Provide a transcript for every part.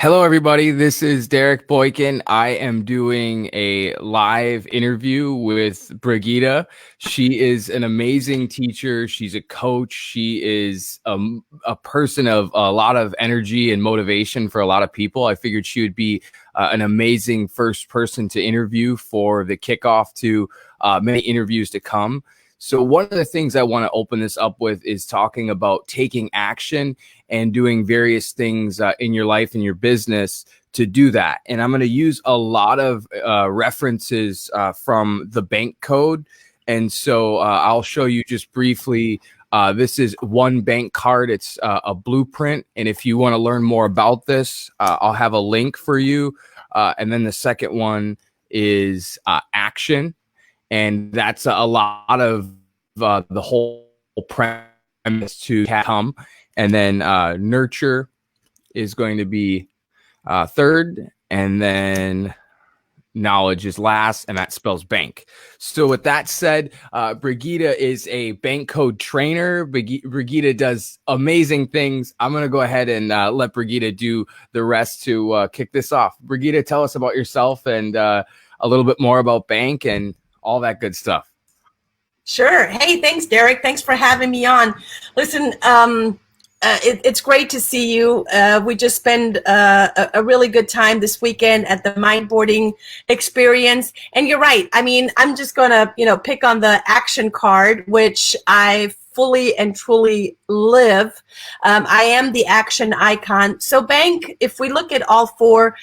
Hello, everybody. This is Derek Boykin. I am doing a live interview with Brigitta. She is an amazing teacher. She's a coach. She is a person of a lot of energy and motivation for a lot of people. I figured she would be an amazing first person to interview for the kickoff to many interviews to come. So one of the things I want to open this up with is talking about taking action and doing various things in your life and your business to do that. And I'm going to use a lot of references from the bank code. And so I'll show you just briefly. This is one bank card. It's a blueprint. And if you want to learn more about this, I'll have a link for you. And then the second one is action. And that's a lot of the whole premise to come. And then nurture is going to be third. And then knowledge is last, and that spells bank. So with that said, Brigitta is a bank code trainer. Brigitta does amazing things. I'm going to go ahead and let Brigitta do the rest to kick this off. Brigitta, tell us about yourself and a little bit more about bank and all that good stuff. Sure. Hey, thanks, Derek. Thanks for having me on. Listen, it's great to see you. We just spent a really good time this weekend at the mindboarding experience. And you're right. I mean, I'm just going to, pick on the action card, which I fully and truly live. I am the action icon. So bank, if we look at all four,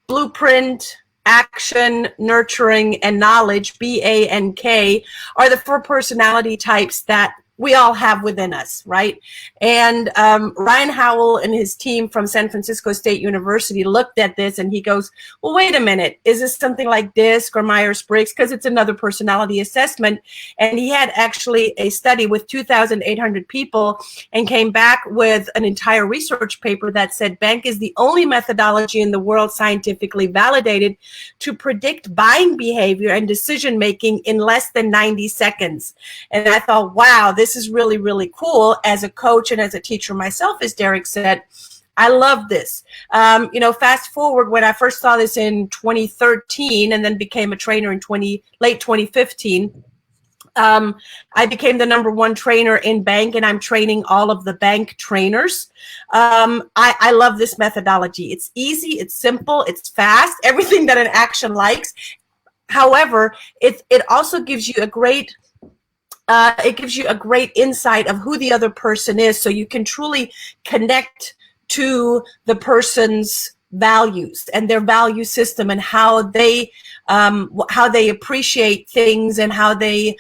blueprint, action, nurturing, and knowledge, B-A and K, are the four personality types that we all have within us, right? And Ryan Howell and his team from San Francisco State University looked at this and he goes, well, wait a minute, is this something like DISC or Myers-Briggs? Because it's another personality assessment. And he had actually a study with 2,800 people and came back with an entire research paper that said bank is the only methodology in the world scientifically validated to predict buying behavior and decision-making in less than 90 seconds. And I thought, wow, this is really, really cool. As a coach and as a teacher myself, as Derek said, I love this. Fast forward when I first saw this in 2013 and then became a trainer in late 2015. I became the #1 trainer in bank, and I'm training all of the bank trainers. I love this methodology. It's easy, it's simple, it's fast, everything that an action likes. However, it also gives you a great insight of who the other person is, so you can truly connect to the person's values and their value system and how they appreciate things and how they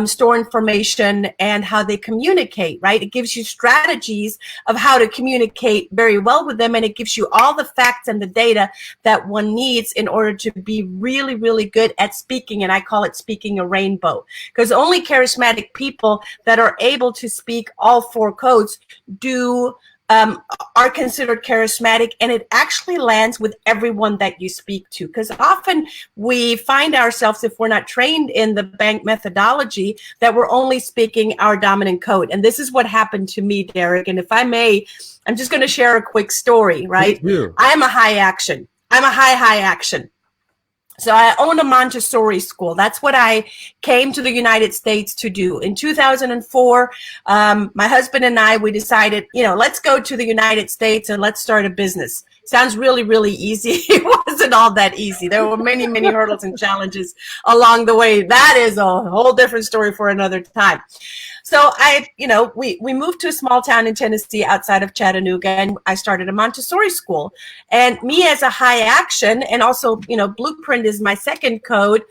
store information and how they communicate, right? It gives you strategies of how to communicate very well with them, and it gives you all the facts and the data that one needs in order to be really, really good at speaking. And I call it speaking a rainbow, because only charismatic people that are able to speak all four codes are considered charismatic, and it actually lands with everyone that you speak to. Because often we find ourselves, if we're not trained in the bank methodology, that we're only speaking our dominant code. And this is what happened to me, Derek. And if I may, I'm just going to share a quick story, right? I am a high action. I'm a high action. So I own a Montessori school. That's what I came to the United States to do. In 2004, my husband and I, we decided, let's go to the United States and let's start a business. Sounds really, really easy. It wasn't all that easy. There were many, many hurdles and challenges along the way. That is a whole different story for another time. So we moved to a small town in Tennessee outside of Chattanooga, and I started a Montessori school. And me as a high action, and also, blueprint is my second code,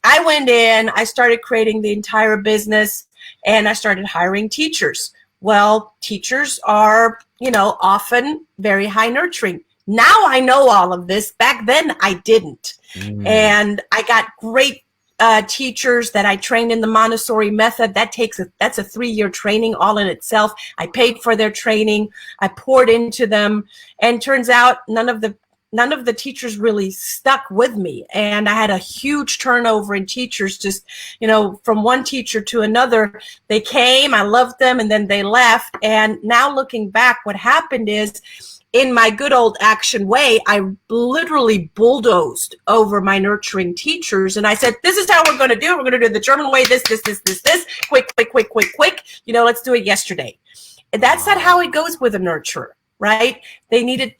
I went in, I started creating the entire business, and I started hiring teachers. Well, teachers are, often very high nurturing. Now I know all of this. Back then I didn't. And I got great teachers that I trained in the Montessori method. That's a 3-year training all in itself. I paid for their training. I poured into them, and turns out none of the none of the teachers really stuck with me. And I had a huge turnover in teachers, just, from one teacher to another. They came, I loved them, and then they left. And now looking back, what happened is, in my good old action way, I literally bulldozed over my nurturing teachers. And I said, this is how we're going to do it. We're going to do it the German way, this, quick, let's do it yesterday. And that's not how it goes with a nurturer, right? They needed,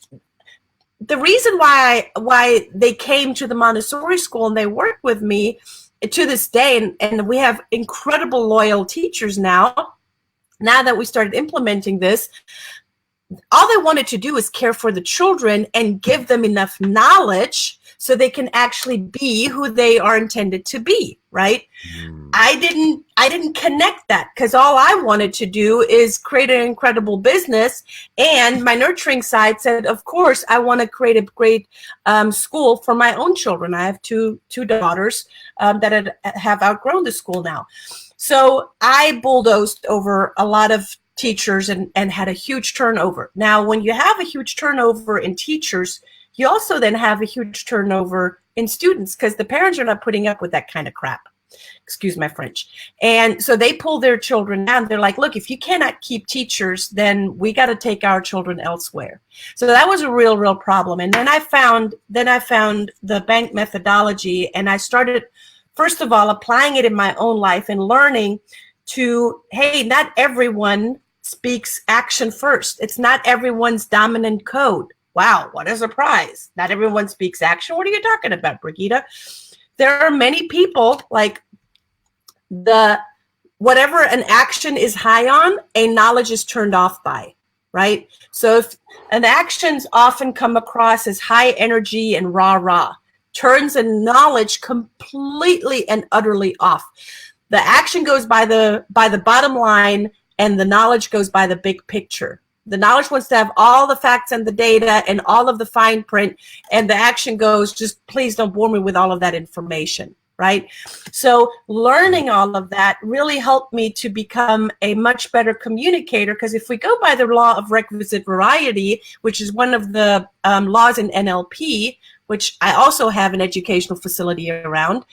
the reason why they came to the Montessori school and they work with me to this day, and we have incredible loyal teachers now that we started implementing this. All they wanted to do is care for the children and give them enough knowledge so they can actually be who they are intended to be, right? I didn't connect that, because all I wanted to do is create an incredible business. And my nurturing side said, of course, I want to create a great school for my own children. I have two daughters that have outgrown the school now. So I bulldozed over a lot of teachers and had a huge turnover. Now, when you have a huge turnover in teachers, you also then have a huge turnover in students, because the parents are not putting up with that kind of crap. Excuse my French. And so they pull their children down. They're like, look, if you cannot keep teachers, then we got to take our children elsewhere. So that was a real problem. And then I found the bank methodology, and I started, first of all, applying it in my own life and learning to, hey, not everyone speaks action first. It's not everyone's dominant code. Wow, what a surprise. Not everyone speaks action. What are you talking about, Brigitta? There are many people, like, whatever an action is high on, a knowledge is turned off by, right? So if an actions often come across as high energy and rah, turns a knowledge completely and utterly off. The action goes by the bottom line, and the knowledge goes by the big picture. The knowledge wants to have all the facts and the data and all of the fine print, and the action goes, just please don't bore me with all of that information, right? So learning all of that really helped me to become a much better communicator, because if we go by the law of requisite variety, which is one of the laws in NLP, which I also have an educational facility around,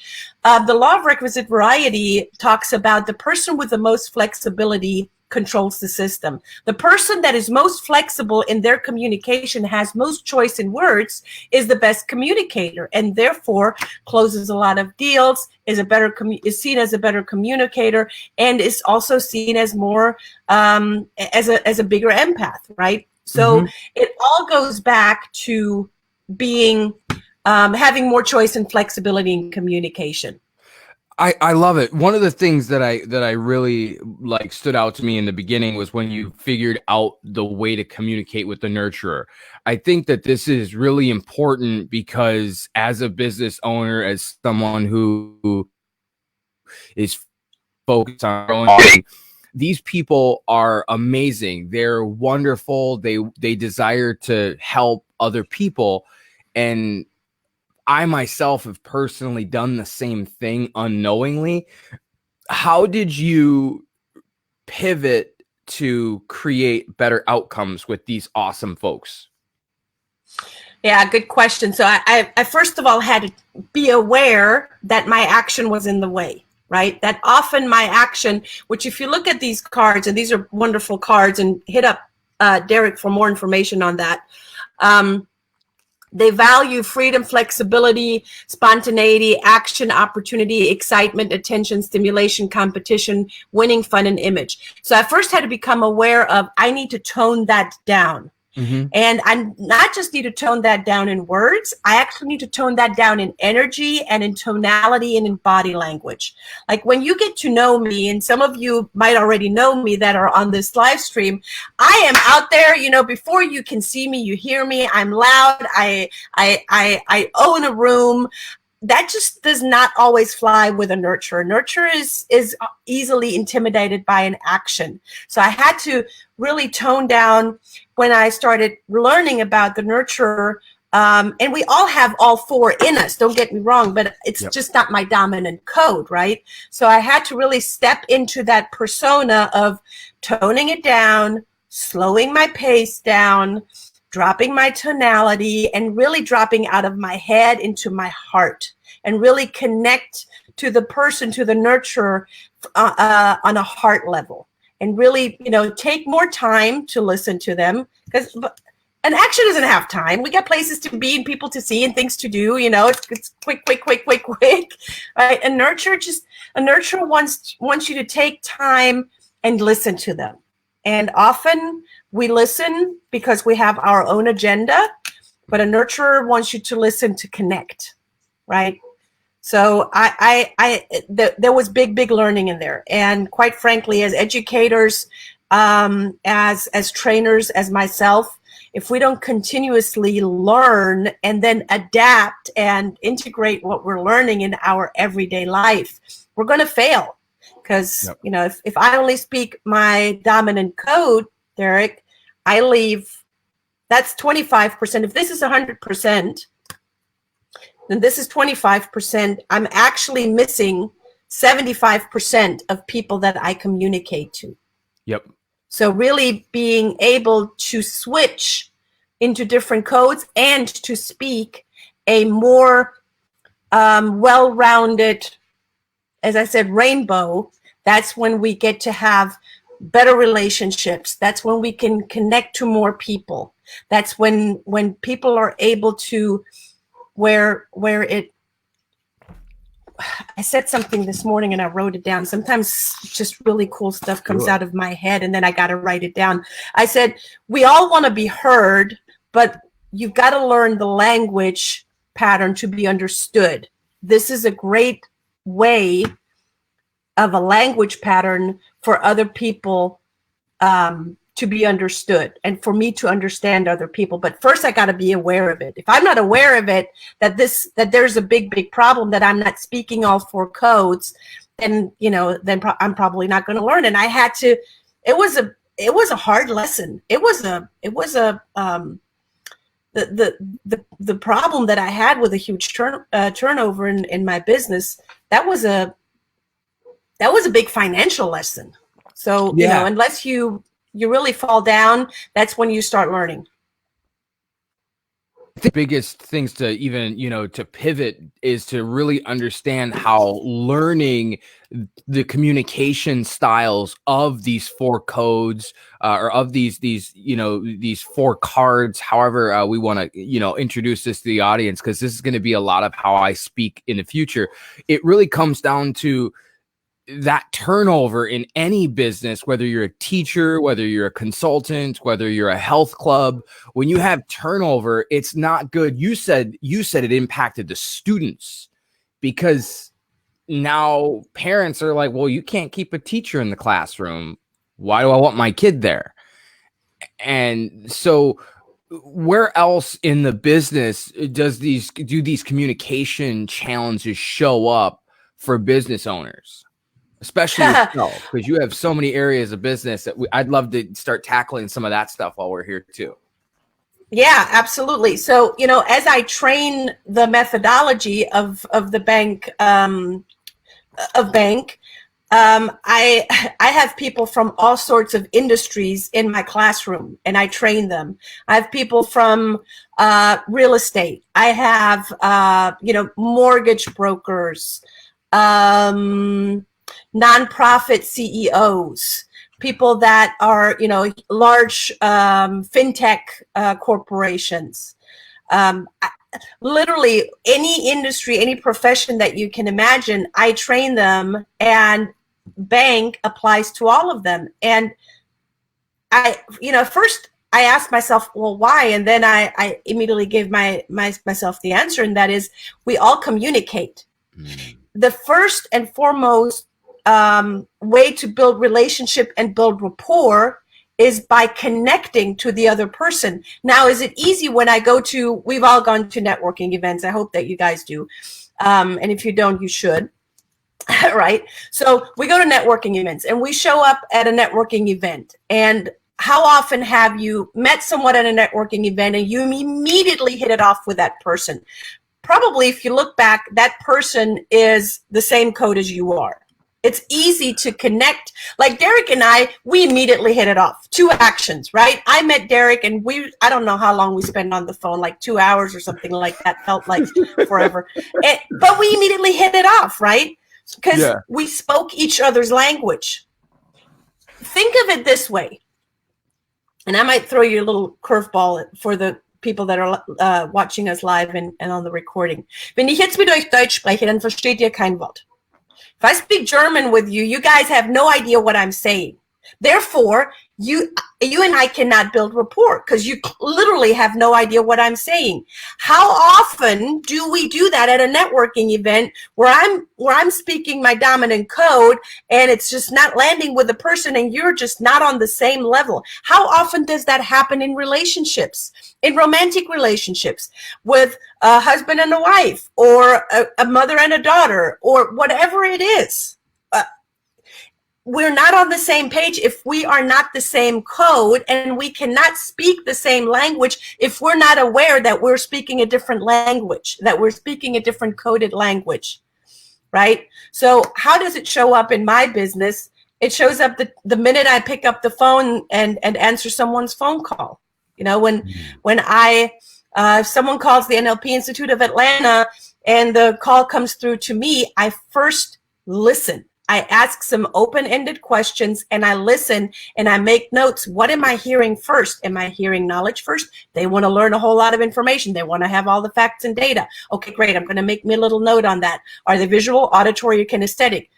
the law of requisite variety talks about the person with the most flexibility controls the system. The person that is most flexible in their communication, has most choice in words, is the best communicator, and therefore closes a lot of deals, is seen as a better communicator, and is also seen as more as a bigger empath, right? So it all goes back to being having more choice and flexibility in communication. I love it. One of the things that I really like stood out to me in the beginning was when you figured out the way to communicate with the nurturer. I think that this is really important, because as a business owner, as someone who is focused on growing, these people are amazing. They're wonderful. They desire to help other people, and I myself have personally done the same thing unknowingly. How did you pivot to create better outcomes with these awesome folks? Yeah, good question. So I first of all had to be aware that my action was in the way, right? That often my action, which if you look at these cards, and these are wonderful cards, and hit up Derek for more information on that. They value freedom, flexibility, spontaneity, action, opportunity, excitement, attention, stimulation, competition, winning, fun, and image. So I first had to become aware of, I need to tone that down. And I not just need to tone that down in words, I actually need to tone that down in energy and in tonality and in body language. Like when you get to know me, and some of you might already know me that are on this live stream, I am out there, before you can see me, you hear me, I'm loud, I own a room. That just does not always fly with a nurturer. Nurturer is easily intimidated by an action. So I had to really tone down when I started learning about the nurturer. And we all have all four in us, don't get me wrong, but it's just not my dominant code, right? So I had to really step into that persona of toning it down, slowing my pace down, dropping my tonality and really dropping out of my head into my heart and really connect to the person, to the nurturer on a heart level, and really, take more time to listen to them, because an action doesn't have time. We got places to be and people to see and things to do. It's quick, right? A nurturer wants you to take time and listen to them. And often we listen because we have our own agenda, but a nurturer wants you to listen to connect, right? So there was big learning in there. And quite frankly, as educators, as trainers, as myself, if we don't continuously learn and then adapt and integrate what we're learning in our everyday life, we're going to fail. Because, if I only speak my dominant code, Derek, I leave, that's 25%. If this is 100%, then this is 25%. I'm actually missing 75% of people that I communicate to. Yep. So really being able to switch into different codes and to speak a more well-rounded, as I said, rainbow, that's when we get to have better relationships. That's when we can connect to more people. That's when people are able to, where it, I said something this morning and I wrote it down. Sometimes just really cool stuff comes out of my head and then I got to write it down. I said, we all want to be heard, but you've got to learn the language pattern to be understood. This is a great way of a language pattern for other people to be understood and for me to understand other people. But first I got to be aware of it. If I'm not aware of it, that there's a big problem, that I'm not speaking all four codes, then, I'm probably not going to learn. And I had to, it was a hard lesson. The problem that I had with a huge turnover in my business, that was a big financial lesson. So, unless you really fall down, that's when you start learning. The biggest things to even, to pivot is to really understand how learning the communication styles of these four codes or of these four cards, however we want to, introduce this to the audience, because this is going to be a lot of how I speak in the future. It really comes down to that turnover in any business, whether you're a teacher, whether you're a consultant, whether you're a health club. When you have turnover, it's not good. You said it impacted the students, because now parents are like, well, you can't keep a teacher in the classroom. Why do I want my kid there? And so where else in the business do these communication challenges show up for business owners? Especially yourself, because you have so many areas of business that I'd love to start tackling some of that stuff while we're here too. Yeah, absolutely. So, as I train the methodology of the bank, I have people from all sorts of industries in my classroom, and I train them. I have people from real estate. I have, mortgage brokers, nonprofit CEOs, people that are, large fintech corporations. Literally any industry, any profession that you can imagine, I train them, and bank applies to all of them. And first I asked myself, well, why? And then I immediately gave myself the answer, and that is, we all communicate. The first and foremost way to build relationship and build rapport is by connecting to the other person. Now, is it easy when we've all gone to networking events. I hope that you guys do. And if you don't, you should. Right? So we go to networking events and we show up at a networking event. And how often have you met someone at a networking event and you immediately hit it off with that person? Probably, if you look back, that person is the same code as you are. It's easy to connect. Like Derek and we immediately hit it off. 2 actions, right? I met Derek and I don't know how long we spent on the phone, like 2 hours or something like that. Felt like forever. But we immediately hit it off, right? Because we spoke each other's language. Think of it this way. And I might throw you a little curveball for the people that are watching us live and on the recording. Wenn ich jetzt mit euch Deutsch spreche, dann versteht ihr kein Wort. If I speak German with you, you guys have no idea what I'm saying. Therefore, you and I cannot build rapport because you literally have no idea what I'm saying. How often do we do that at a networking event where I'm speaking my dominant code and it's just not landing with the person and you're just not on the same level? How often does that happen in relationships, in romantic relationships with a husband and a wife or a mother and a daughter or whatever it is? We're not on the same page if we are not the same code, and we cannot speak the same language if we're not aware that we're speaking a different language, that we're speaking a different coded language, right? So how does it show up in my business? It shows up the minute I pick up the phone and answer someone's phone call. You know, when if someone calls the NLP Institute of Atlanta and the call comes through to me, I first listen. I ask some open-ended questions and I listen and I make notes. What am I hearing first? Am I hearing knowledge first? They want to learn a whole lot of information. They want to have all the facts and data. Okay, great. I'm going to make me a little note on that. Are they visual, auditory, or kinesthetic?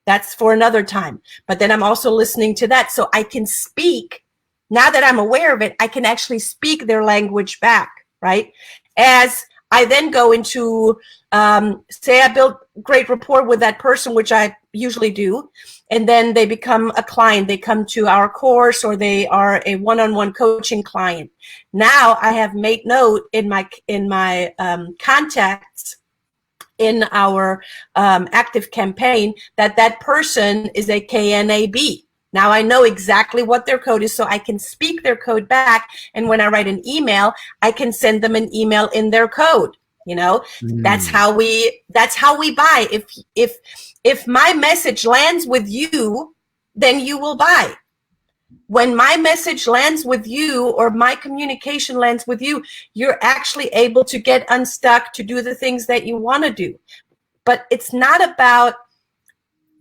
That's for another time. But then I'm also listening to that so I can speak. Now that I'm aware of it, I can actually speak their language back, right? As I then go into, say I built great rapport with that person, which I usually do, and then they become a client. They come to our course or they are a one-on-one coaching client. Now I have made note in my contacts in our active campaign that person is a KNAB. Now I know exactly what their code is, so I can speak their code back. And when I write an email, I can send them an email in their code. You know, that's how we buy. If my message lands with you, then you will buy. When my message lands with you or my communication lands with you, you're actually able to get unstuck to do the things that you want to do. But it's not about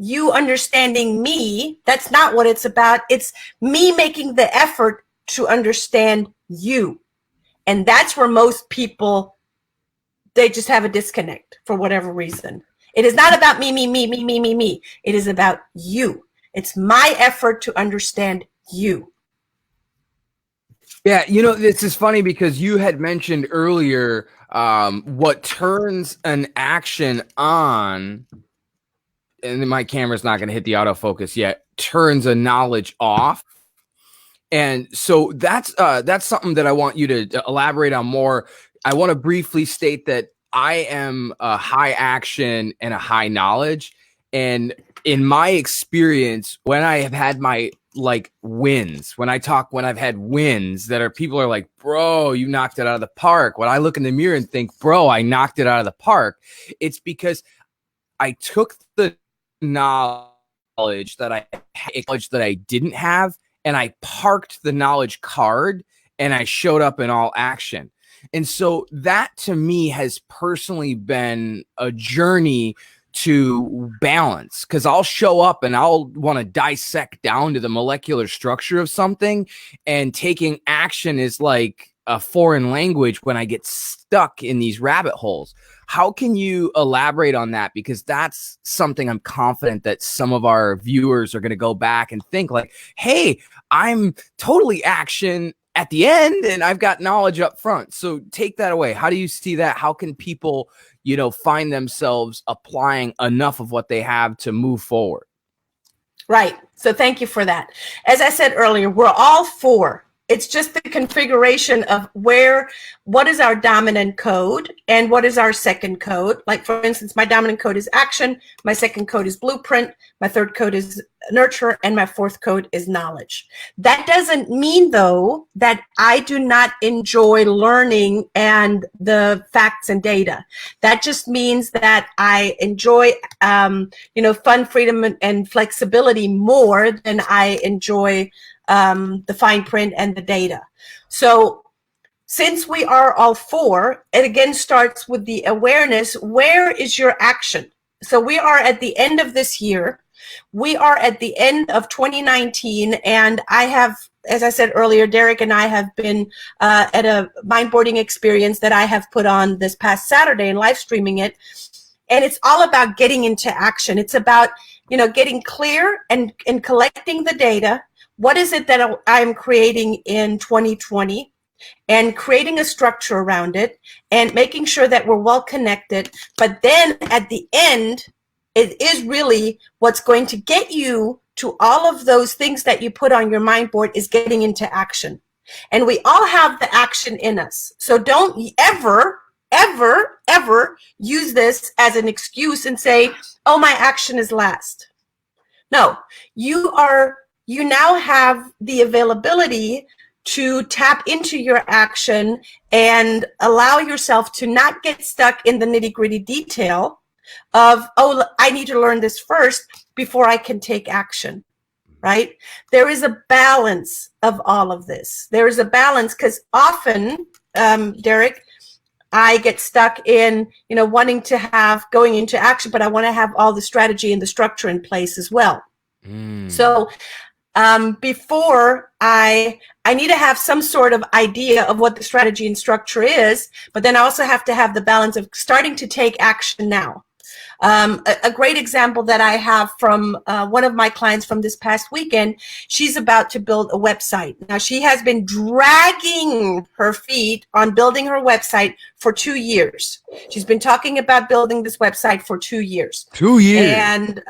you understanding me. That's not what it's about. It's me making the effort to understand you. And that's where most people, they just have a disconnect for whatever reason. It is not about me. It is about you. It's my effort to understand you. Yeah, you know, this is funny because you had mentioned earlier what turns an action on, and my camera's not going to hit the autofocus yet, turns a knowledge off. And so that's something that I want you to elaborate on more. I want to briefly state that I am a high action and a high knowledge. And in my experience, when I have had my wins, when I've had wins that are, people are like, bro, you knocked it out of the park. When I look in the mirror and think, bro, I knocked it out of the park, it's because I took the knowledge that I didn't have, and I parked the knowledge card and I showed up in all action. And so that to me has personally been a journey to balance, because I'll show up and I'll want to dissect down to the molecular structure of something, and taking action is like a foreign language when I get stuck in these rabbit holes. How can you elaborate on that? Because that's something I'm confident that some of our viewers are going to go back and think like, hey, I'm totally action at the end and I've got knowledge up front. So take that away. How do you see that? How can people, you know, find themselves applying enough of what they have to move forward? Right. So thank you for that. As I said earlier, we're all 4 it's just the configuration of what is our dominant code and what is our second code. Like, for instance, my dominant code is action, my second code is blueprint, my third code is nurture, and my fourth code is knowledge. That doesn't mean, though, that I do not enjoy learning and the facts and data. That just means that I enjoy, fun, freedom, and flexibility more than I enjoy the fine print and the data. So since we are all four, it again starts with the awareness. Where is your action? So we are at the end of this year. We are at the end of 2019, and I have, as I said earlier, Derek and I have been at a mindboarding experience that I have put on this past Saturday and live streaming it. And it's all about getting into action. It's about, getting clear and collecting the data. What is it that I'm creating in 2020, and creating a structure around it and making sure that we're well connected. But then at the end, it is really what's going to get you to all of those things that you put on your mind board is getting into action. And we all have the action in us. So don't ever, ever, ever use this as an excuse and say, oh, my action is last. No, you now have the availability to tap into your action and allow yourself to not get stuck in the nitty-gritty detail of, oh, I need to learn this first before I can take action, right? There is a balance of all of this. There is a balance because often, Derek, I get stuck in, wanting to going into action, but I want to have all the strategy and the structure in place as well. So before I need to have some sort of idea of what the strategy and structure is, but then I also have to have the balance of starting to take action now. A great example that I have from one of my clients from this past weekend, she's about to build a website. Now, she has been dragging her feet on building her website for 2 years. She's been talking about building this website for 2 years. 2 years. And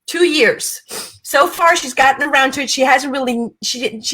2 years. So far, she's gotten around to it. She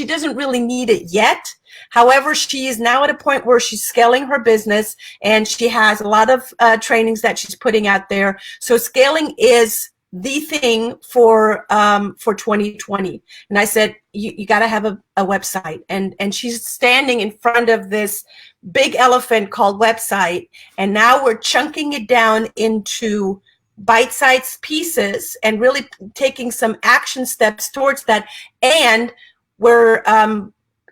doesn't really need it yet. However, she is now at a point where she's scaling her business, and she has a lot of trainings that she's putting out there. So scaling is the thing for 2020. And I said, you got to have a website. And she's standing in front of this big elephant called website. And now we're chunking it down into bite-sized pieces and really taking some action steps towards that. And we're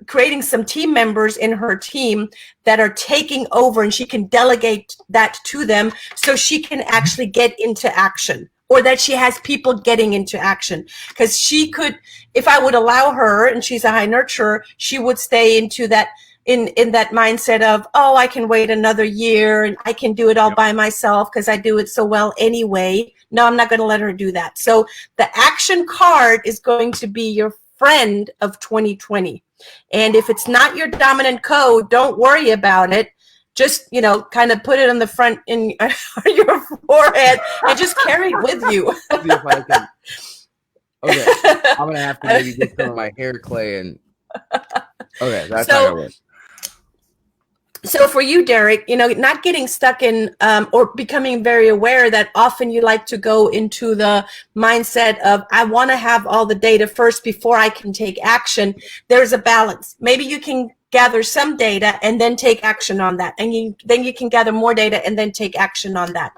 creating some team members in her team that are taking over, and she can delegate that to them so she can actually get into action, or that she has people getting into action. Because she could, if I would allow her, and she's a high nurturer, she would stay into that in that mindset of, oh, I can wait another year and I can do it all by myself because I do it so well anyway. No, I'm not going to let her do that. So the action card is going to be your friend of 2020. And if it's not your dominant code, don't worry about it. Just, kind of put it on the front in your forehead and just carry it with you. See if I can. Okay, I'm going to have to maybe get some of my hair clay and. Okay, that's not going to work. So for you, Derek, not getting stuck in or becoming very aware that often you like to go into the mindset of, I want to have all the data first before I can take action. There's a balance. Maybe you can gather some data and then take action on that. And then you can gather more data and then take action on that.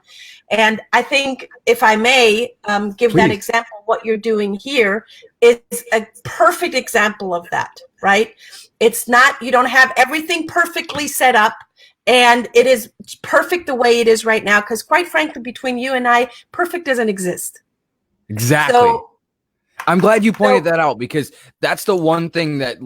And I think, if I may give that example, what you're doing here is a perfect example of that, right? It's not, you don't have everything perfectly set up, and it is perfect the way it is right now, because quite frankly, between you and I, perfect doesn't exist. Exactly. So, I'm glad you pointed that out, because that's the one thing that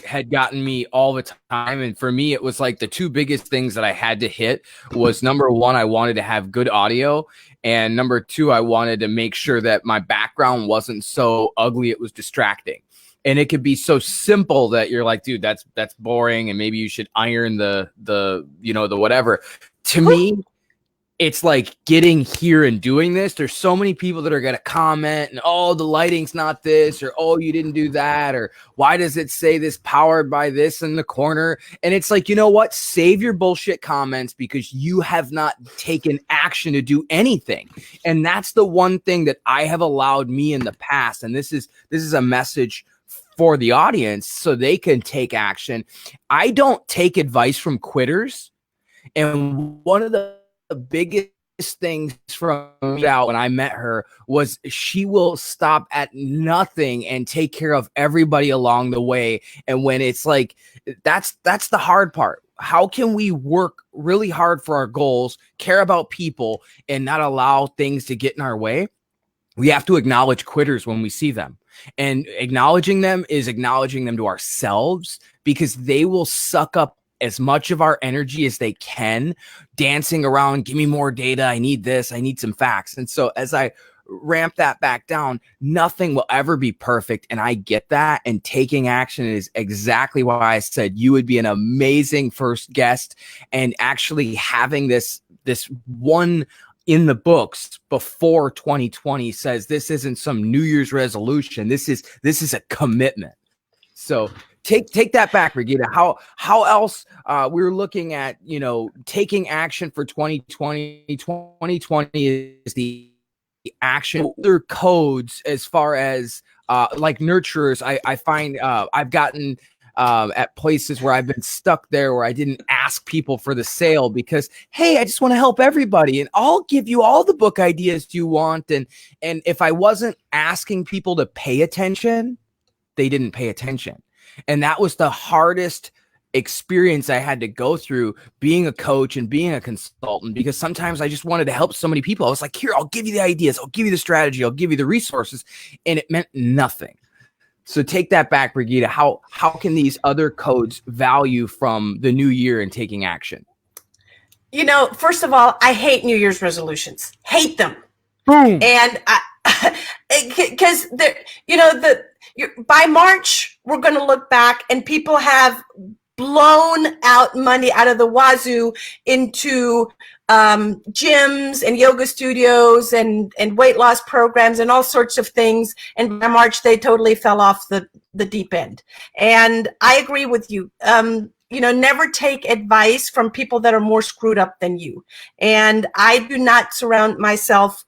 had gotten me all the time. And for me, it was the two biggest things that I had to hit was, number one, I wanted to have good audio. And number two, I wanted to make sure that my background wasn't so ugly it was distracting. And it could be so simple that you're like, dude, that's boring, and maybe you should iron the whatever. To me, it's like getting here and doing this. There's so many people that are going to comment and, oh, the lighting's not this, or, oh, you didn't do that, or why does it say this powered by this in the corner? And it's like, you know what? Save your bullshit comments, because you have not taken action to do anything. And that's the one thing that I have allowed me in the past. And this is a message for the audience so they can take action. I don't take advice from quitters. And one of the biggest things from out when I met her was she will stop at nothing and take care of everybody along the way. And when it's like, that's the hard part. How can we work really hard for our goals, care about people, and not allow things to get in our way? We have to acknowledge quitters when we see them. And acknowledging them is acknowledging them to ourselves, because they will suck up as much of our energy as they can, dancing around, give me more data, I need this, I need some facts. And so as I ramp that back down, nothing will ever be perfect. And I get that. And taking action is exactly why I said you would be an amazing first guest. And actually having this one in the books before 2020 says this isn't some New Year's resolution. This is a commitment. So take that back, Brigitta. How else we were looking at, taking action for 2020. 2020 is the action. Other codes as far as like nurturers, I find I've gotten at places where I've been stuck there where I didn't ask people for the sale because, hey, I just want to help everybody and I'll give you all the book ideas you want. And if I wasn't asking people to pay attention, they didn't pay attention. And that was the hardest experience I had to go through being a coach and being a consultant, because sometimes I just wanted to help so many people. I was like, here, I'll give you the ideas. I'll give you the strategy. I'll give you the resources. And it meant nothing. So take that back, Brigitta. How can these other codes value from the new year and taking action? First of all, I hate New Year's resolutions. Hate them. Boom. And because by March, we're going to look back and people have blown out money out of the wazoo into gyms and yoga studios and weight loss programs and all sorts of things. And by March, they totally fell off the deep end. And I agree with you. Never take advice from people that are more screwed up than you. And I do not surround myself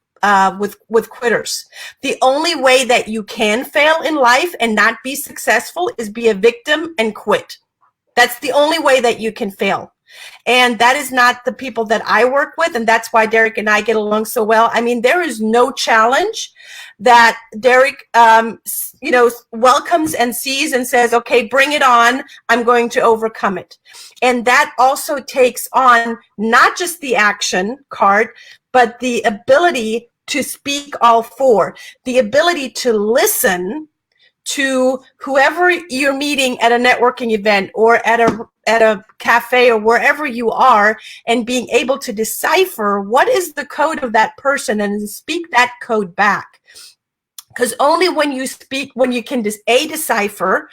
with quitters. The only way that you can fail in life and not be successful is be a victim and quit. That's the only way that you can fail. And that is not the people that I work with. And that's why Derek and I get along so well. I mean, there is no challenge that Derek, welcomes and sees and says, okay, bring it on. I'm going to overcome it. And that also takes on not just the action card, but the ability to speak all four, the ability to listen to whoever you're meeting at a networking event or at a cafe or wherever you are, and being able to decipher what is the code of that person and speak that code back. Because only when you can decipher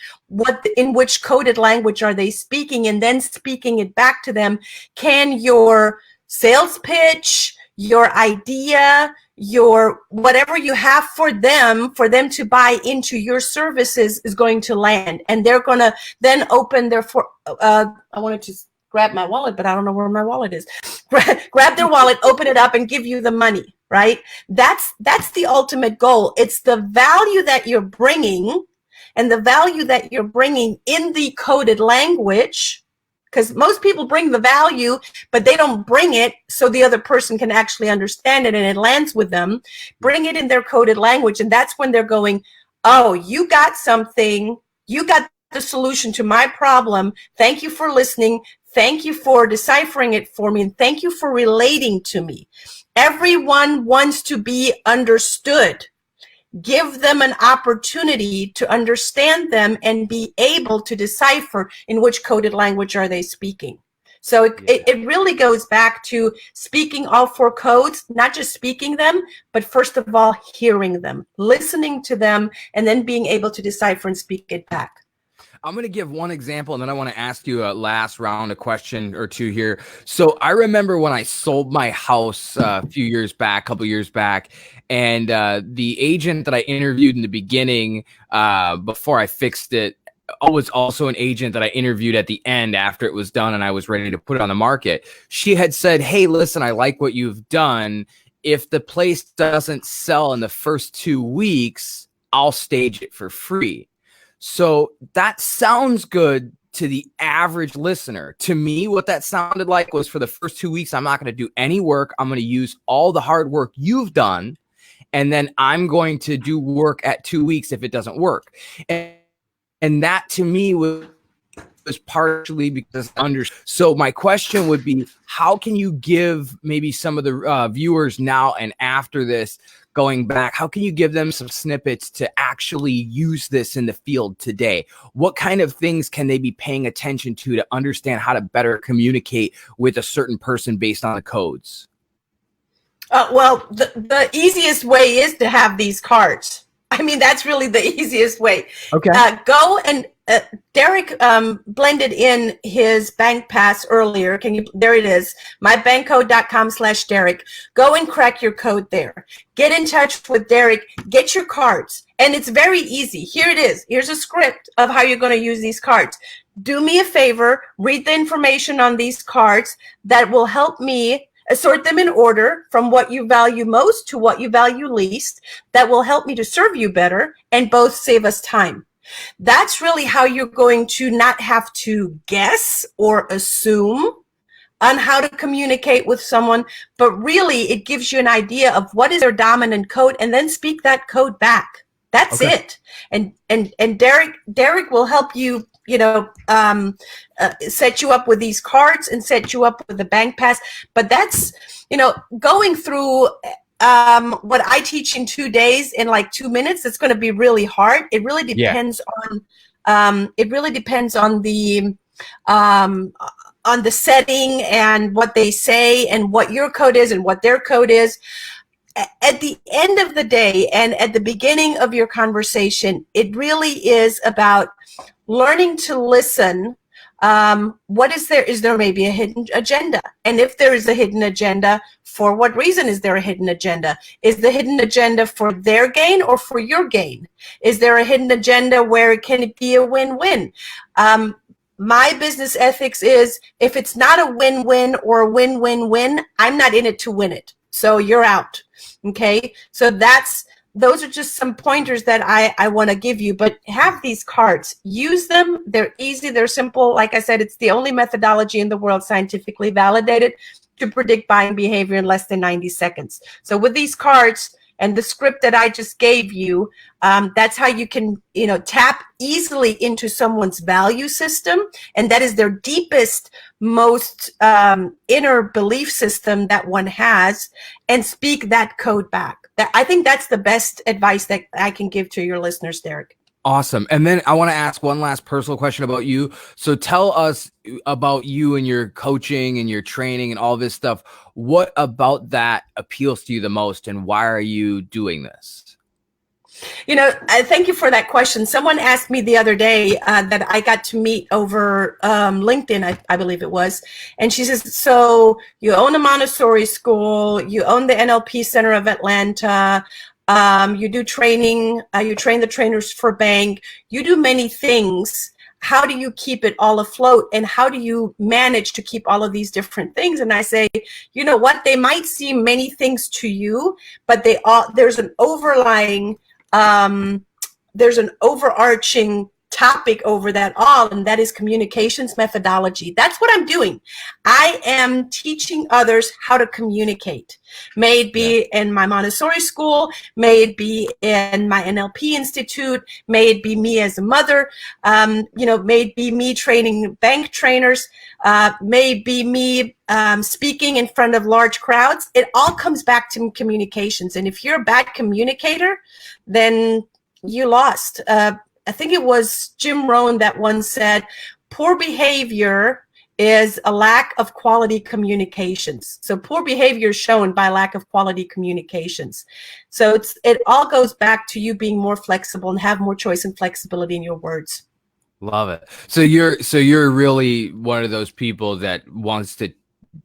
in which coded language are they speaking, and then speaking it back to them, can your sales pitch, your idea, your whatever you have for them to buy into your services is going to land. And they're going to then open their, I wanted to grab my wallet, but I don't know where my wallet is. Grab their wallet, open it up, and give you the money, right? That's the ultimate goal. It's the value that you're bringing, and the value that you're bringing in the coded language. Because most people bring the value, but they don't bring it so the other person can actually understand it and it lands with them. Bring it in their coded language. And that's when they're going, oh, you got something. You got the solution to my problem. Thank you for listening. Thank you for deciphering it for me. And thank you for relating to me. Everyone wants to be understood. Give them an opportunity to understand them and be able to decipher in which coded language are they speaking. So it really goes back to speaking all four codes, not just speaking them, but first of all, hearing them, listening to them, and then being able to decipher and speak it back. I'm going to give one example, and then I want to ask you a last round, a question or two here. So I remember when I sold my house a few years back, a couple years back, and the agent that I interviewed in the beginning before I fixed it was also an agent that I interviewed at the end after it was done and I was ready to put it on the market. She had said, hey, listen, I like what you've done. If the place doesn't sell in the first 2 weeks, I'll stage it for free. So that sounds good to the average listener. To me, what that sounded like was for the first 2 weeks, I'm not going to do any work. I'm going to use all the hard work you've done. And then I'm going to do work at 2 weeks if it doesn't work. And that to me was partially because so my question would be, how can you give maybe some of the viewers now and after this going back, how can you give them some snippets to actually use this in the field today? What kind of things can they be paying attention to understand how to better communicate with a certain person based on the codes? Well, the easiest way is to have these cards. I mean, that's really the easiest way. Okay. Go and Derek blended in his bank pass earlier. There it is, mybankcode.com/Derek. Go and crack your code there. Get in touch with Derek, get your cards. And it's very easy. Here it is. Here's a script of how you're going to use these cards. Do me a favor, read the information on these cards that will help me assort them in order from what you value most to what you value least. That will help me to serve you better and both save us time. That's really how you're going to not have to guess or assume on how to communicate with someone, but really it gives you an idea of what is their dominant code and then speak that code back. That's it. And Derek will help you, set you up with these cards and set you up with the bank pass. But that's, going through what I teach in 2 days in like 2 minutes, it's going to be really hard. It really depends on the setting and what they say and what your code is and what their code is. At the end of the day and at the beginning of your conversation, it really is about learning to listen. What is there? Is there maybe a hidden agenda? And if there is a hidden agenda, for what reason is there a hidden agenda? Is the hidden agenda for their gain or for your gain? Is there a hidden agenda where it can be a win-win? My business ethics is if it's not a win-win or a win-win-win, I'm not in it to win it. So you're out. Okay. So those are just some pointers that I want to give you, but have these cards, use them. They're easy. They're simple. Like I said, it's the only methodology in the world scientifically validated to predict buying behavior in less than 90 seconds. So with these cards and the script that I just gave you, that's how you can, tap easily into someone's value system. And that is their deepest, most inner belief system that one has, and speak that code back. I think that's the best advice that I can give to your listeners, Derek. Awesome. And then I want to ask one last personal question about you. So tell us about you and your coaching and your training and all this stuff. What about that appeals to you the most, and why are you doing this? Thank you for that question. Someone asked me the other day that I got to meet over LinkedIn, I believe it was. And she says, so you own a Montessori school, you own the NLP Center of Atlanta, you do training, you train the trainers for bank, you do many things. How do you keep it all afloat? And how do you manage to keep all of these different things? And I say, you know what? They might seem many things to you, but there's an overarching topic over that all, and that is communications methodology. That's what I'm doing. I am teaching others how to communicate. May it be in my Montessori school, may it be in my NLP Institute, may it be me as a mother, may it be me training bank trainers, may it be me speaking in front of large crowds. It all comes back to communications. And if you're a bad communicator, then you lost. I think it was Jim Rohn that once said, poor behavior is a lack of quality communications. So poor behavior is shown by lack of quality communications. So it all goes back to you being more flexible and have more choice and flexibility in your words. Love it. So you're really one of those people that wants to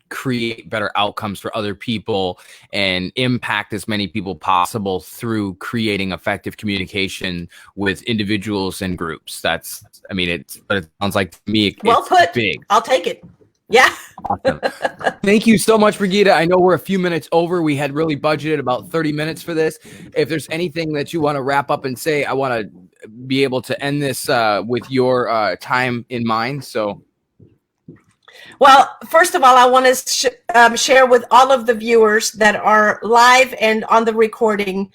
create better outcomes for other people and impact as many people possible through creating effective communication with individuals and groups. That's, I mean, but it sounds like to me Well it's put. big. I'll take it. Yeah. Awesome. Thank you so much, Brigitta. I know we're a few minutes over. We had really budgeted about 30 minutes for this. If there's anything that you want to wrap up and say, I want to be able to end this with your time in mind. So, Well, first of all, I want to share with all of the viewers that are live and on the recording.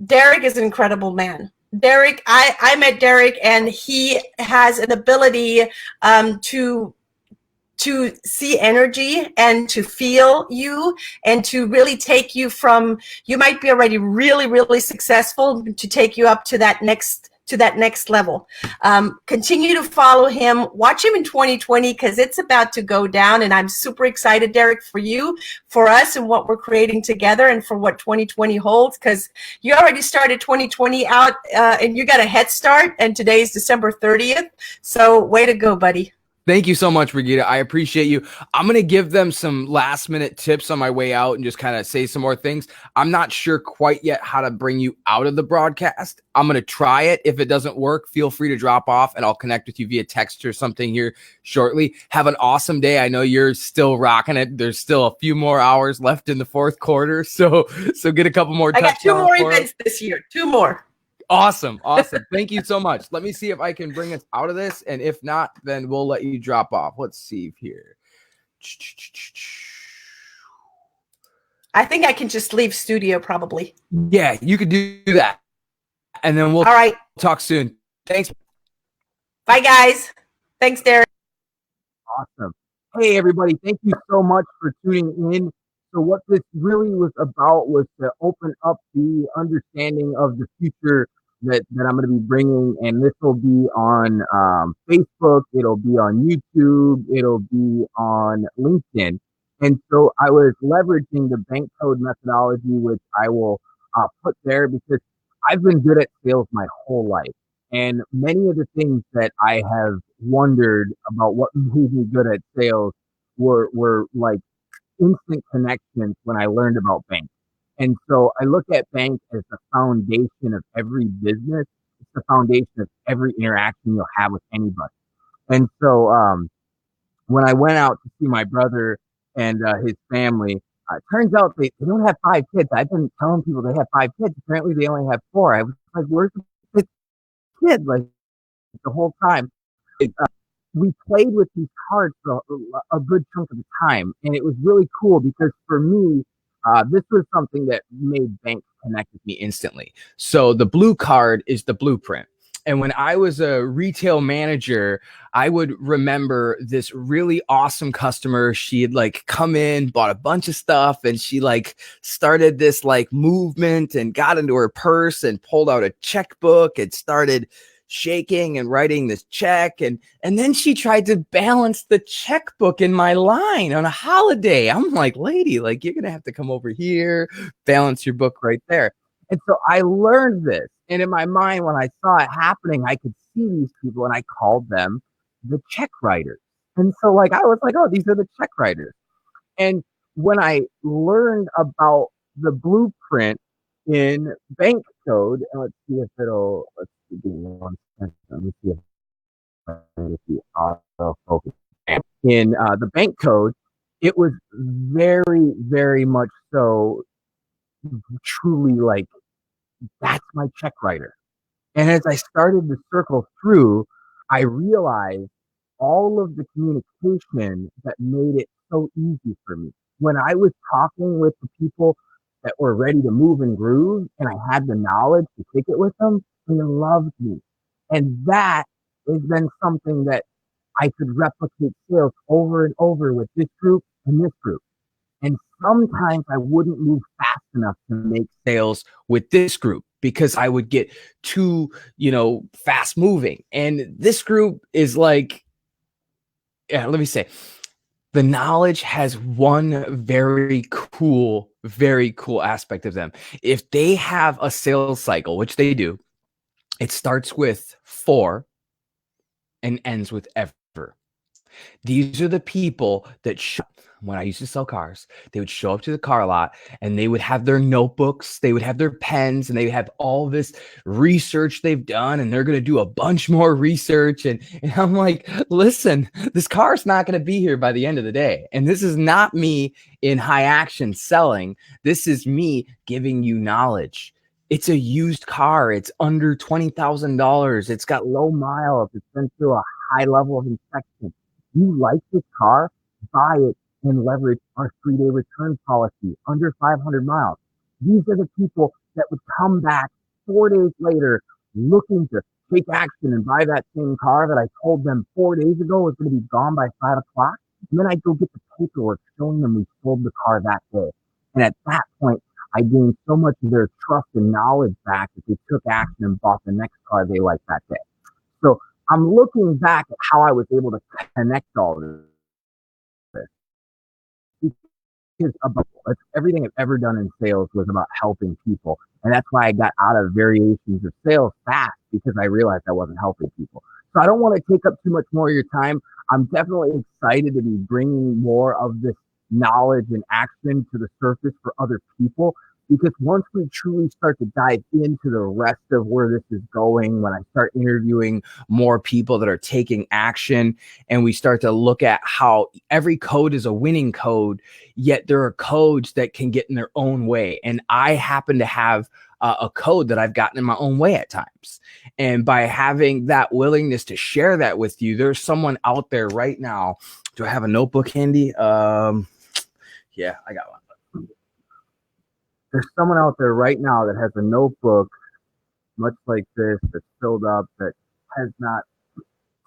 Derek is an incredible man. Derek, I met Derek, and he has an ability to see energy and to feel you and to really take you from, you might be already really, really successful, to take you up to that next level. Continue to follow him. Watch him in 2020 because it's about to go down. And I'm super excited, Derek, for you, for us, and what we're creating together, and for what 2020 holds, because you already started 2020 out and you got a head start. And today's December 30th. So way to go, buddy. thank you so much, Brigitta. I appreciate you. I'm going to give them some last minute tips on my way out and just kind of say some more things. I'm not sure quite yet how to bring you out of the broadcast. I'm going to try it. If it doesn't work, feel free to drop off and I'll connect with you via text or something here shortly. Have an awesome day. I know you're still rocking it. There's still a few more hours left in the fourth quarter. So get a couple more touchdowns. I got 2 more events this year. 2 more. Awesome. Thank you so much. Let me see if I can bring us out of this. And if not, then we'll let you drop off. Let's see here. I think I can just leave studio probably. Yeah, you could do that. And then we'll All right. talk soon. Thanks. Bye, guys. Thanks, Derek. Awesome. Hey, everybody. Thank you so much for tuning in. So what this really was about was to open up the understanding of the future that I'm going to be bringing. And this will be on Facebook. It'll be on YouTube. It'll be on LinkedIn. And so I was leveraging the bank code methodology, which I will put there because I've been good at sales my whole life. And many of the things that I have wondered about what made me good at sales were like instant connections when I learned about banks. And so I look at banks as the foundation of every business. It's the foundation of every interaction you'll have with anybody. And so when I went out to see my brother and his family, turns out they don't have 5 kids. I've been telling people they have 5 kids. Apparently they only have 4. I was like, where's the 5th kid? Like the whole time. We played with these cards for a good chunk of the time. And it was really cool because for me, this was something that made banks connect with me instantly. So the blue card is the blueprint. And when I was a retail manager, I would remember this really awesome customer. She had like come in, bought a bunch of stuff, and she like started this like movement and got into her purse and pulled out a checkbook and started shaking and writing this check. And then she tried to balance the checkbook in my line on a holiday. I'm like, lady, like you're going to have to come over here, balance your book right there. And so I learned this. And in my mind, when I saw it happening, I could see these people and I called them the check writers. And so like, I was like, oh, these are the check writers. And when I learned about the blueprint in bank code, and let's see if let's see, give me 1 second. Let me see if I can see autofocus. In the bank code, it was very, very much so truly like, that's my check writer. And as I started to circle through, I realized all of the communication that made it so easy for me. When I was talking with the people that were ready to move and groove, and I had the knowledge to kick it with them, they loved me. And that has been something that I could replicate sales over and over with this group and this group. And sometimes I wouldn't move fast enough to make sales with this group because I would get too, fast moving. And this group is like, let me say, the knowledge has one very cool aspect of them. If they have a sales cycle, which they do, it starts with 4 and ends with ever. These are the people that when I used to sell cars, they would show up to the car lot and they would have their notebooks, they would have their pens, and they would have all this research they've done, and they're going to do a bunch more research. And I'm like, listen, this car's not going to be here by the end of the day. And this is not me in high action selling. This is me giving you knowledge. It's a used car. It's under $20,000. It's got low miles. It's been through a high level of inspection. You like this car, buy it and leverage our 3-day return policy under 500 miles. These are the people that would come back 4 days later looking to take action and buy that same car that I told them 4 days ago was going to be gone by 5 o'clock. And then I go get the paperwork showing them we sold the car that day. And at that point, I gained so much of their trust and knowledge back that they took action and bought the next car they liked that day. So I'm looking back at how I was able to connect all of this. Because everything I've ever done in sales was about helping people. And that's why I got out of variations of sales fast, because I realized I wasn't helping people. So I don't want to take up too much more of your time. I'm definitely excited to be bringing more of this knowledge and action to the surface for other people. Because once we truly start to dive into the rest of where this is going, when I start interviewing more people that are taking action, and we start to look at how every code is a winning code, yet there are codes that can get in their own way. And I happen to have a code that I've gotten in my own way at times. And by having that willingness to share that with you, there's someone out there right now. Do I have a notebook handy? Yeah, I got one. There's someone out there right now that has a notebook much like this that's filled up, that has not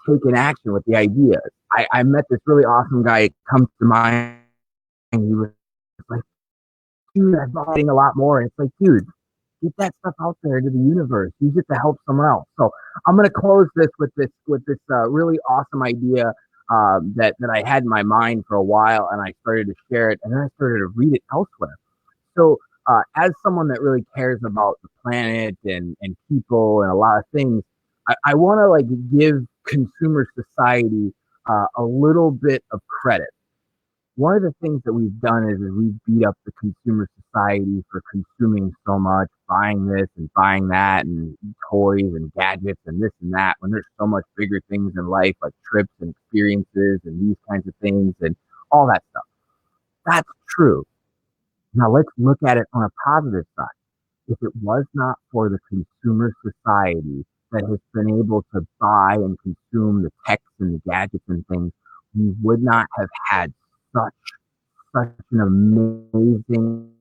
taken action with the ideas. I met this really awesome guy comes to mind, and he was like, dude, I'm buying a lot more. And it's like, dude, get that stuff out there to the universe. Use it to help someone else. So I'm going to close this with this really awesome idea that I had in my mind for a while, and I started to share it, and then I started to read it elsewhere. So as someone that really cares about the planet and people and a lot of things, I want to like give consumer society a little bit of credit. One of the things that we've done is we've beat up the consumer society for consuming so much, buying this and buying that, and toys and gadgets and this and that, when there's so much bigger things in life like trips and experiences and these kinds of things and all that stuff. That's true. Now let's look at it on a positive side. If it was not for the consumer society that has been able to buy and consume the techs and the gadgets and things, we would not have had such an amazing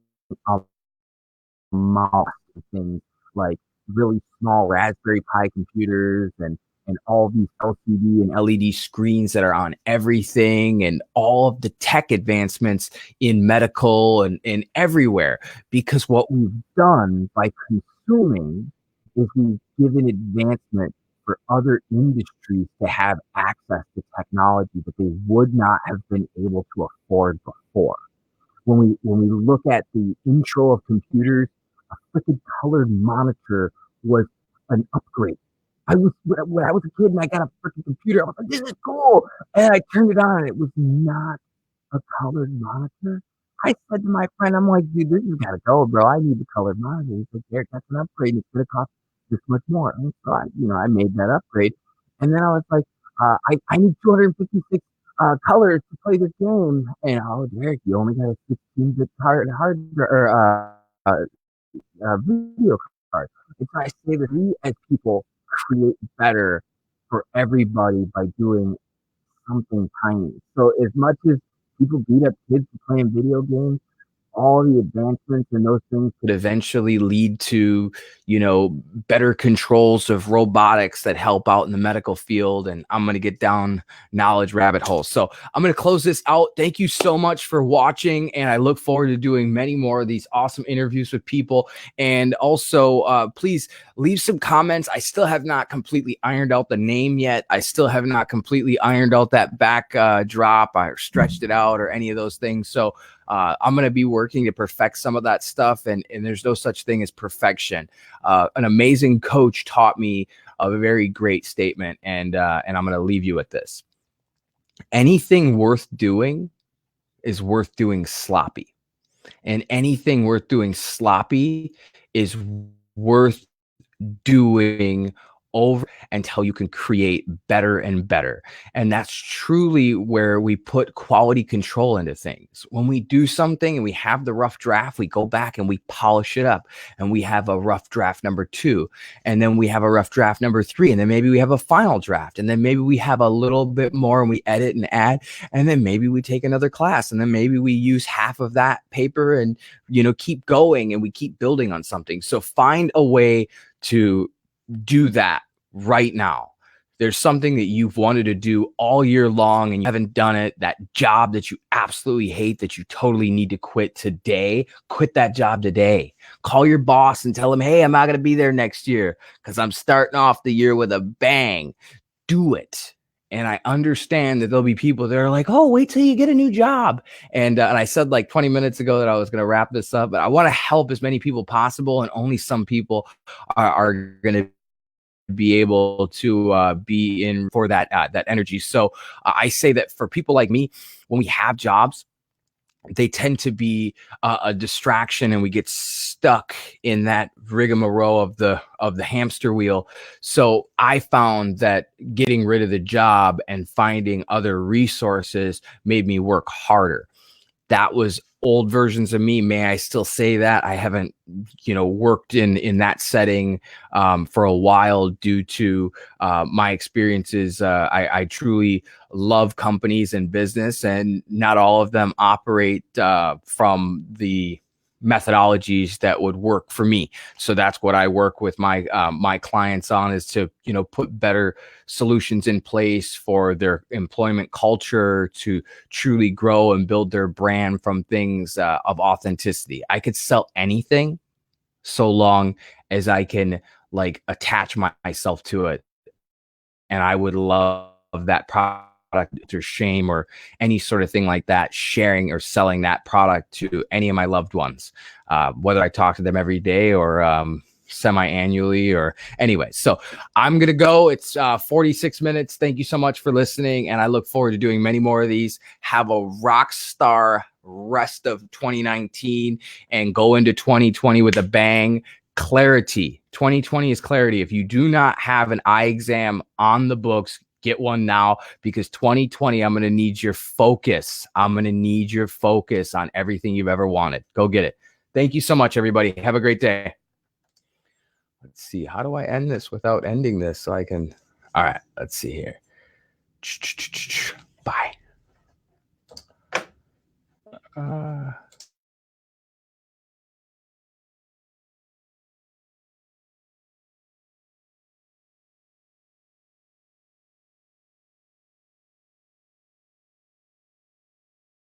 amount of things like really small Raspberry Pi computers and all these LCD and LED screens that are on everything, and all of the tech advancements in medical and everywhere. Because what we've done by consuming is we've given advancement for other industries to have access to technology that they would not have been able to afford before. When we look at the intro of computers, a freaking colored monitor was an upgrade. When I was a kid and I got a freaking computer, I was like, this is cool. And I turned it on and it was not a colored monitor. I said to my friend, I'm like, dude, this has got to go, bro. I need the colored monitor. He's like, Derek, that's an upgrade. It's going to cost this much more. And so I made that upgrade. And then I was like, I need 256 colors to play this game. And Derek, you only got a 16-bit video card. And so I say that we as people create better for everybody by doing something tiny. So as much as people beat up kids for playing video games, all the advancements and those things could eventually lead to, better controls of robotics that help out in the medical field. And I'm going to get down knowledge rabbit holes. So I'm going to close this out. Thank you so much for watching. And I look forward to doing many more of these awesome interviews with people. And also, please leave some comments. I still have not completely ironed out the name yet. I still have not completely ironed out that back drop or stretched it out or any of those things. So I'm going to be working to perfect some of that stuff. And there's no such thing as perfection. An amazing coach taught me a very great statement, and I'm going to leave you with this. Anything worth doing is worth doing sloppy, and anything worth doing sloppy is worth doing over until you can create better and better. And that's truly where we put quality control into things. When we do something and we have the rough draft, we go back and we polish it up, and we have a rough draft number 2, and then we have a rough draft number 3, and then maybe we have a final draft, and then maybe we have a little bit more and we edit and add, and then maybe we take another class, and then maybe we use half of that paper, and keep going, and we keep building on something. So find a way to do that right now. There's something that you've wanted to do all year long and you haven't done it. That job that you absolutely hate, that you totally need to quit today. Quit that job today. Call your boss and tell him, hey, I'm not going to be there next year because I'm starting off the year with a bang. Do it. And I understand that there'll be people that are like, oh, wait till you get a new job. And I said like 20 minutes ago that I was going to wrap this up, but I want to help as many people possible. And only some people are going to be able to be in for that energy. So I say that for people like me, when we have jobs, they tend to be a distraction, and we get stuck in that rigmarole of the hamster wheel. So I found that getting rid of the job and finding other resources made me work harder. That was old versions of me. May I still say that? I haven't, worked in that setting for a while due to my experiences. I truly love companies and business, and not all of them operate from the methodologies that would work for me. So that's what I work with my my clients on, is to put better solutions in place for their employment culture to truly grow and build their brand from things of authenticity. I could sell anything so long as I can attach myself to it, and I would love that product or shame or any sort of thing like that, sharing or selling that product to any of my loved ones, whether I talk to them every day or semi-annually or anyway. So I'm going to go. It's 46 minutes. Thank you so much for listening. And I look forward to doing many more of these. Have a rock star rest of 2019 and go into 2020 with a bang. Clarity. 2020 is clarity. If you do not have an eye exam on the books, get one now, because 2020, I'm going to need your focus. I'm going to need your focus on everything you've ever wanted. Go get it. Thank you so much, everybody. Have a great day. Let's see. How do I end this without ending this so I can? All right. Let's see here. Bye.